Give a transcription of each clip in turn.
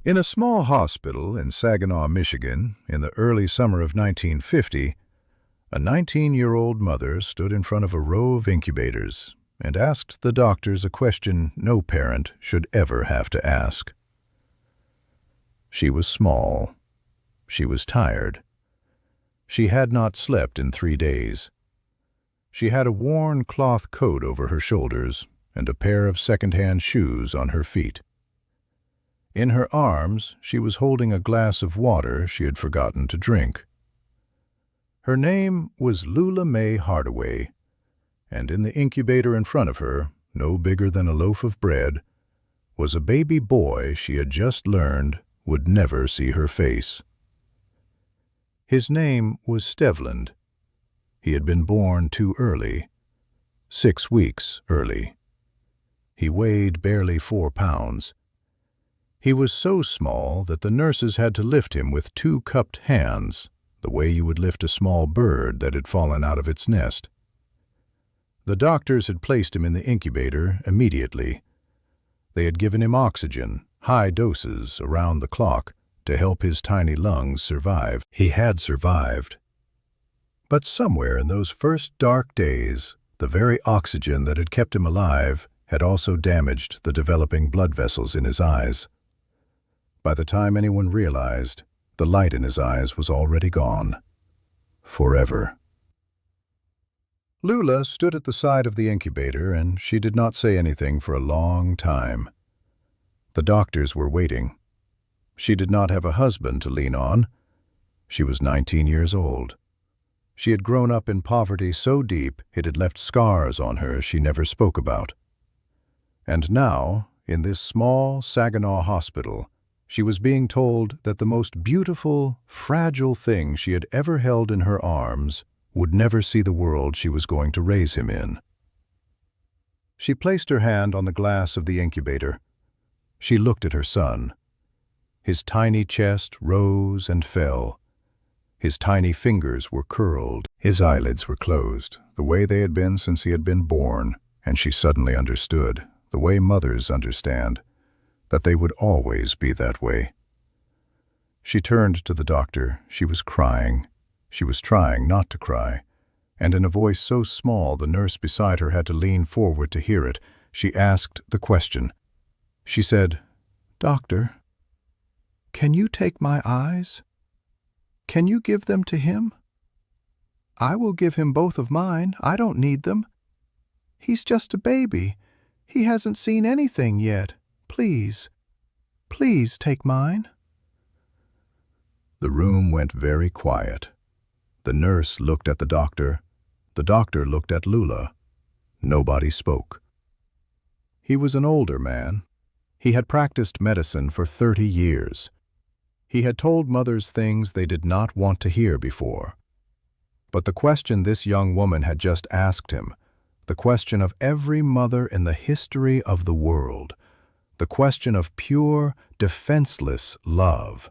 In a small hospital in Saginaw, Michigan, in the early summer of 1950, a 19-year-old mother stood in front of a row of incubators and asked the doctors a question no parent should ever have to ask. She was small. She was tired. She had not slept in 3 days. She had a worn cloth coat over her shoulders and a pair of second-hand shoes on her feet. In her arms, she was holding a glass of water she had forgotten to drink. Her name was Lula Hardaway, and in the incubator in front of her, no bigger than a loaf of bread, was a baby boy she had just learned would never see her face. His name was Stevland. He had been born too early, 6 weeks early. He weighed barely 4 pounds. He was so small that the nurses had to lift him with 2 cupped hands, the way you would lift a small bird that had fallen out of its nest. The doctors had placed him in the incubator immediately. They had given him oxygen, high doses, around the clock, to help his tiny lungs survive. He had survived. But somewhere in those first dark days, the very oxygen that had kept him alive had also damaged the developing blood vessels in his eyes. By the time anyone realized, the light in his eyes was already gone. Forever. Lula stood at the side of the incubator, and she did not say anything for a long time. The doctors were waiting. She did not have a husband to lean on. She was 19 years old. She had grown up in poverty so deep it had left scars on her she never spoke about. And now, in this small Saginaw hospital, she was being told that the most beautiful, fragile thing she had ever held in her arms would never see the world she was going to raise him in. She placed her hand on the glass of the incubator. She looked at her son. His tiny chest rose and fell. His tiny fingers were curled. His eyelids were closed, the way they had been since he had been born, and she suddenly understood, the way mothers understand, that they would always be that way. She turned to the doctor. She was crying. She was trying not to cry, and in a voice so small the nurse beside her had to lean forward to hear it, she asked the question. She said, "Doctor, can you take my eyes? Can you give them to him? I will give him both of mine. I don't need them. He's just a baby. He hasn't seen anything yet. Please, please take mine." The room went very quiet. The nurse looked at the doctor. The doctor looked at Lula. Nobody spoke. He was an older man. He had practiced medicine for 30 years. He had told mothers things they did not want to hear before. But the question this young woman had just asked him, the question of every mother in the history of the world, the question of pure, defenseless love,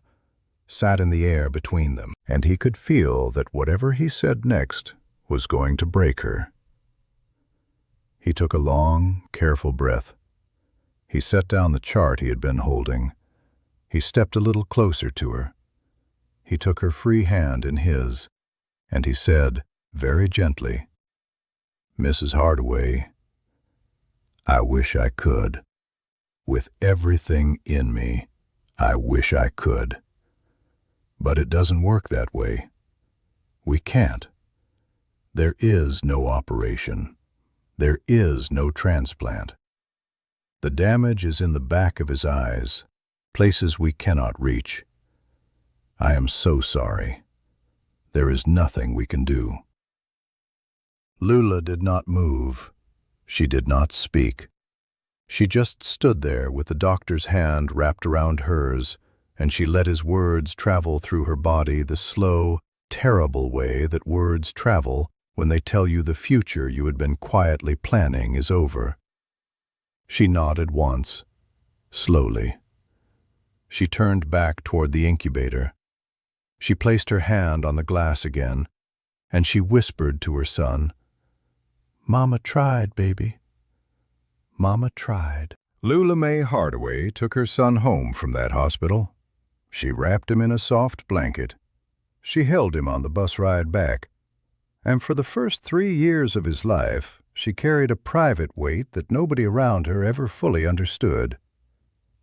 sat in the air between them, and he could feel that whatever he said next was going to break her. He took a long, careful breath. He set down the chart he had been holding. He stepped a little closer to her. He took her free hand in his, and he said, very gently, "Mrs. Hardaway, I wish I could. With everything in me, I wish I could. But it doesn't work that way. We can't. There is no operation. There is no transplant. The damage is in the back of his eyes, places we cannot reach. I am so sorry. There is nothing we can do." Lula did not move. She did not speak. She just stood there with the doctor's hand wrapped around hers, and she let his words travel through her body the slow, terrible way that words travel when they tell you the future you had been quietly planning is over. She nodded once, slowly. She turned back toward the incubator. She placed her hand on the glass again, and she whispered to her son, "Mama tried, baby. Mama tried." Lula Mae Hardaway took her son home from that hospital. She wrapped him in a soft blanket. She held him on the bus ride back. And for the first 3 years of his life, she carried a private weight that nobody around her ever fully understood.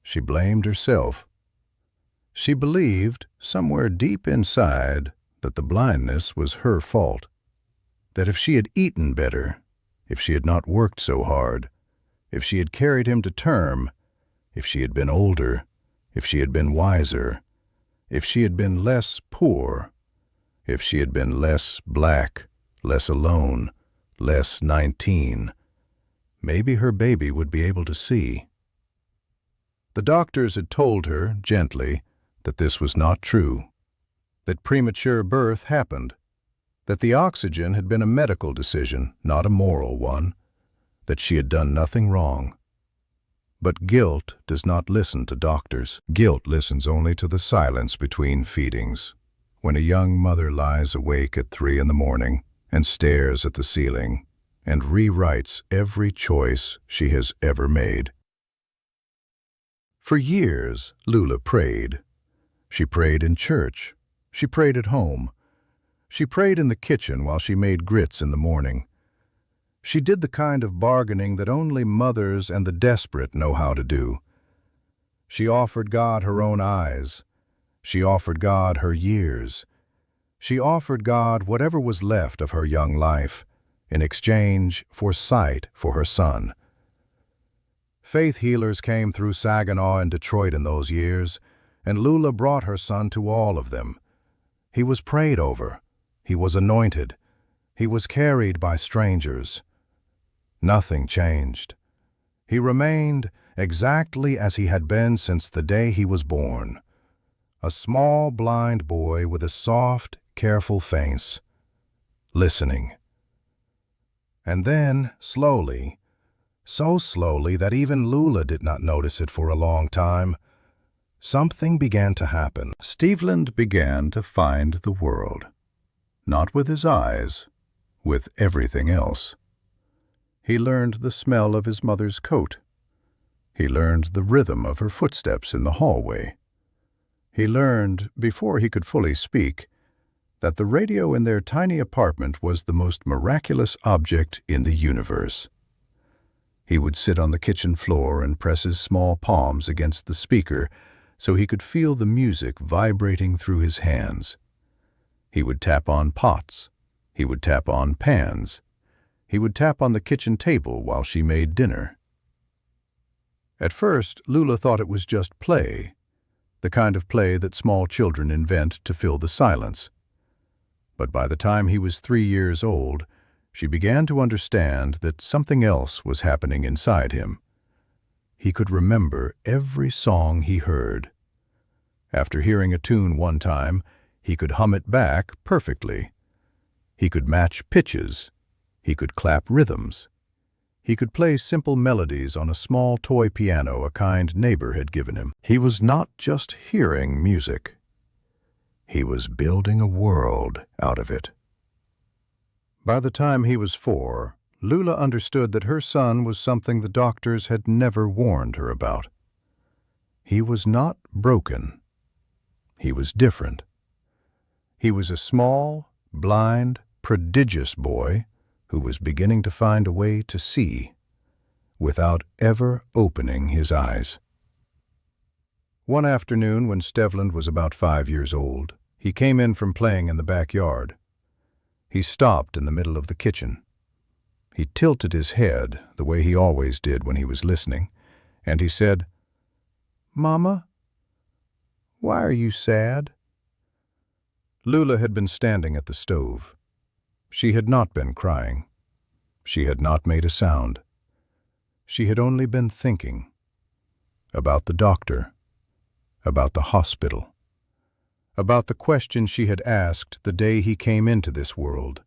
She blamed herself. She believed, somewhere deep inside, that the blindness was her fault. That if she had eaten better, if she had not worked so hard, if she had carried him to term, if she had been older, if she had been wiser, if she had been less poor, if she had been less black, less alone, less 19, maybe her baby would be able to see. The doctors had told her, gently, that this was not true, that premature birth happened, that the oxygen had been a medical decision, not a moral one, that she had done nothing wrong. But guilt does not listen to doctors. Guilt listens only to the silence between feedings. When a young mother lies awake at 3 in the morning and stares at the ceiling and rewrites every choice she has ever made. For years, Lula prayed. She prayed in church. She prayed at home. She prayed in the kitchen while she made grits in the morning. She did the kind of bargaining that only mothers and the desperate know how to do. She offered God her own eyes. She offered God her years. She offered God whatever was left of her young life in exchange for sight for her son. Faith healers came through Saginaw and Detroit in those years, and Lula brought her son to all of them. He was prayed over. He was anointed. He was carried by strangers. Nothing changed. He remained exactly as he had been since the day he was born. A small, blind boy with a soft, careful face, listening. And then, slowly, so slowly that even Lula did not notice it for a long time, something began to happen. Steveland began to find the world. Not with his eyes, with everything else. He learned the smell of his mother's coat. He learned the rhythm of her footsteps in the hallway. He learned, before he could fully speak, that the radio in their tiny apartment was the most miraculous object in the universe. He would sit on the kitchen floor and press his small palms against the speaker so he could feel the music vibrating through his hands. He would tap on pots. He would tap on pans. He would tap on the kitchen table while she made dinner. At first, Lula thought it was just play, the kind of play that small children invent to fill the silence. But by the time he was 3 years old, she began to understand that something else was happening inside him. He could remember every song he heard. After hearing a tune one time, he could hum it back perfectly. He could match pitches. He could clap rhythms. He could play simple melodies on a small toy piano a kind neighbor had given him. He was not just hearing music. He was building a world out of it. By the time he was 4, Lula understood that her son was something the doctors had never warned her about. He was not broken. He was different. He was a small, blind, prodigious boy who was beginning to find a way to see without ever opening his eyes. One afternoon when Stevland was about 5 years old, he came in from playing in the backyard. He stopped in the middle of the kitchen. He tilted his head the way he always did when he was listening, and he said, "Mama, why are you sad?" Lula had been standing at the stove. She had not been crying. She had not made a sound. She had only been thinking about the doctor, about the hospital, about the question she had asked the day he came into this world,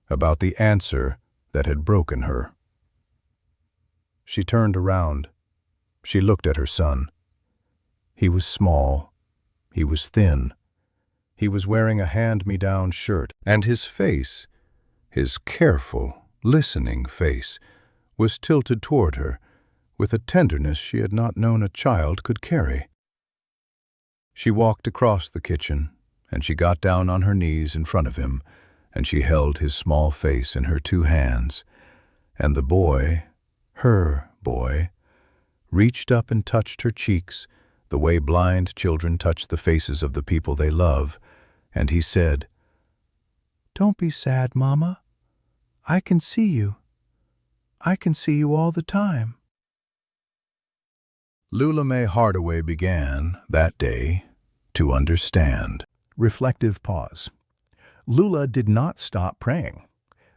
about the answer that had broken her. She turned around. She looked at her son. He was small. He was thin. He was wearing a hand-me-down shirt, and his face, his careful, listening face, was tilted toward her, with a tenderness she had not known a child could carry. She walked across the kitchen, and she got down on her knees in front of him, and she held his small face in her two hands, and the boy, her boy, reached up and touched her cheeks the way blind children touch the faces of the people they love, and he said, "Don't be sad, Mama. I can see you. I can see you all the time." Lula Mae Hardaway began, that day, to understand. Reflective pause. Lula did not stop praying,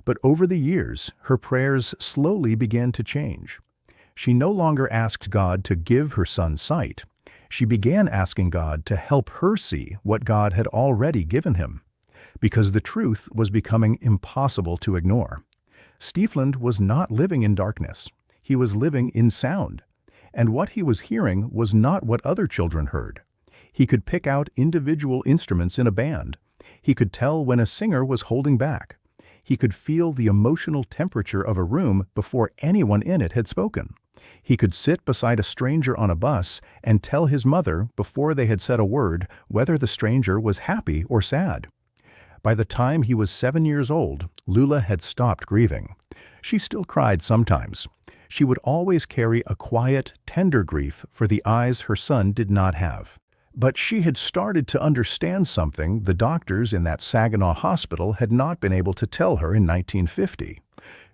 but over the years, her prayers slowly began to change. She no longer asked God to give her son sight. She began asking God to help her see what God had already given him, because the truth was becoming impossible to ignore. Stevie was not living in darkness. He was living in sound, and what he was hearing was not what other children heard. He could pick out individual instruments in a band. He could tell when a singer was holding back. He could feel the emotional temperature of a room before anyone in it had spoken. He could sit beside a stranger on a bus and tell his mother, before they had said a word, whether the stranger was happy or sad. By the time he was 7 years old, Lula had stopped grieving. She still cried sometimes. She would always carry a quiet, tender grief for the eyes her son did not have. But she had started to understand something the doctors in that Saginaw hospital had not been able to tell her in 1950.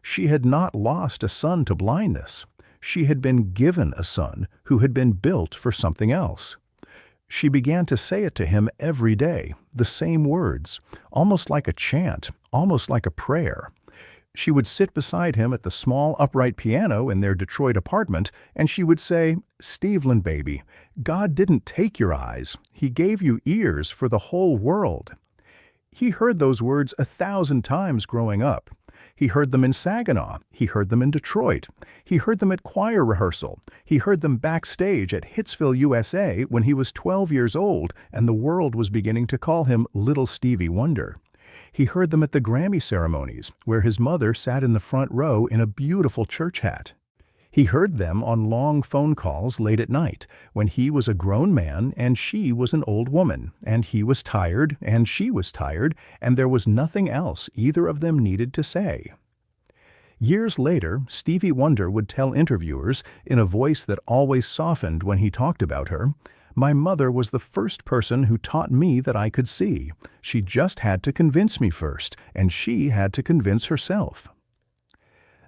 She had not lost a son to blindness. She had been given a son who had been built for something else. She began to say it to him every day, the same words, almost like a chant, almost like a prayer. She would sit beside him at the small upright piano in their Detroit apartment, and she would say, "Stevie, baby, God didn't take your eyes. He gave you ears for the whole world." He heard those words 1,000 times growing up. He heard them in Saginaw. He heard them in Detroit. He heard them at choir rehearsal. He heard them backstage at Hitsville, USA, when he was 12 years old and the world was beginning to call him Little Stevie Wonder. He heard them at the Grammy ceremonies, where his mother sat in the front row in a beautiful church hat. He heard them on long phone calls late at night, when he was a grown man and she was an old woman, and he was tired and she was tired, and there was nothing else either of them needed to say. Years later, Stevie Wonder would tell interviewers, in a voice that always softened when he talked about her, "My mother was the first person who taught me that I could see. She just had to convince me first, and she had to convince herself."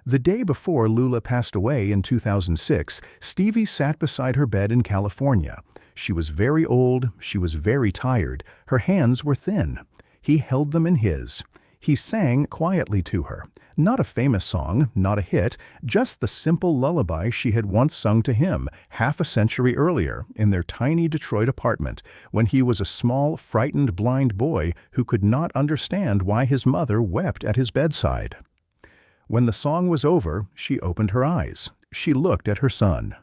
The day before Lula passed away in 2006, Stevie sat beside her bed in California. She was very old, she was very tired, her hands were thin. He held them in his. He sang quietly to her. Not a famous song, not a hit, just the simple lullaby she had once sung to him, half a century earlier, in their tiny Detroit apartment, when he was a small, frightened, blind boy who could not understand why his mother wept at his bedside. When the song was over, she opened her eyes. She looked at her son.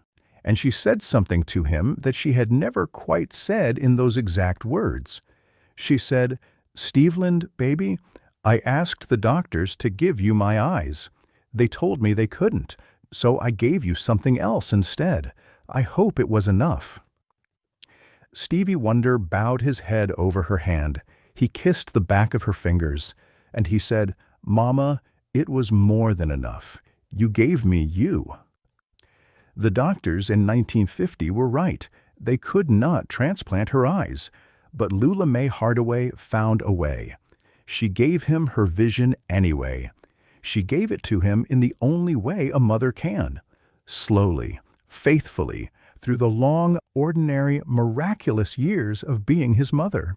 And she said something to him that she had never quite said in those exact words. She said, "Stevie, baby, I asked the doctors to give you my eyes. They told me they couldn't, so I gave you something else instead. I hope it was enough." Stevie Wonder bowed his head over her hand. He kissed the back of her fingers, and he said, "Mama, it was more than enough. You gave me you." The doctors in 1950 were right. They could not transplant her eyes. But Lula Mae Hardaway found a way. She gave him her vision anyway. She gave it to him in the only way a mother can. Slowly, faithfully, through the long, ordinary, miraculous years of being his mother.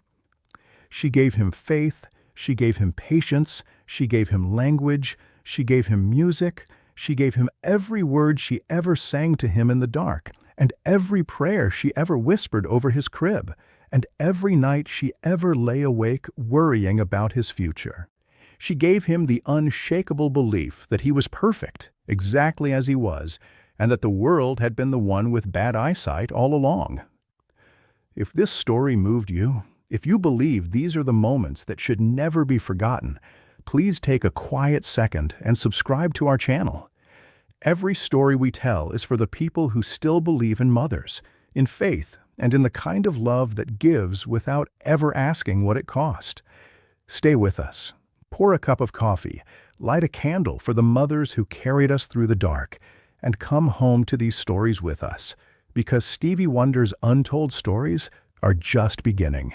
She gave him faith, she gave him patience, she gave him language, she gave him music, she gave him every word she ever sang to him in the dark, and every prayer she ever whispered over his crib, and every night she ever lay awake worrying about his future. She gave him the unshakable belief that he was perfect, exactly as he was, and that the world had been the one with bad eyesight all along. If this story moved you, if you believe these are the moments that should never be forgotten, please take a quiet second and subscribe to our channel. Every story we tell is for the people who still believe in mothers, in faith, and in the kind of love that gives without ever asking what it cost. Stay with us. Pour a cup of coffee, light a candle for the mothers who carried us through the dark, and come home to these stories with us, because Stevie Wonder's untold stories are just beginning.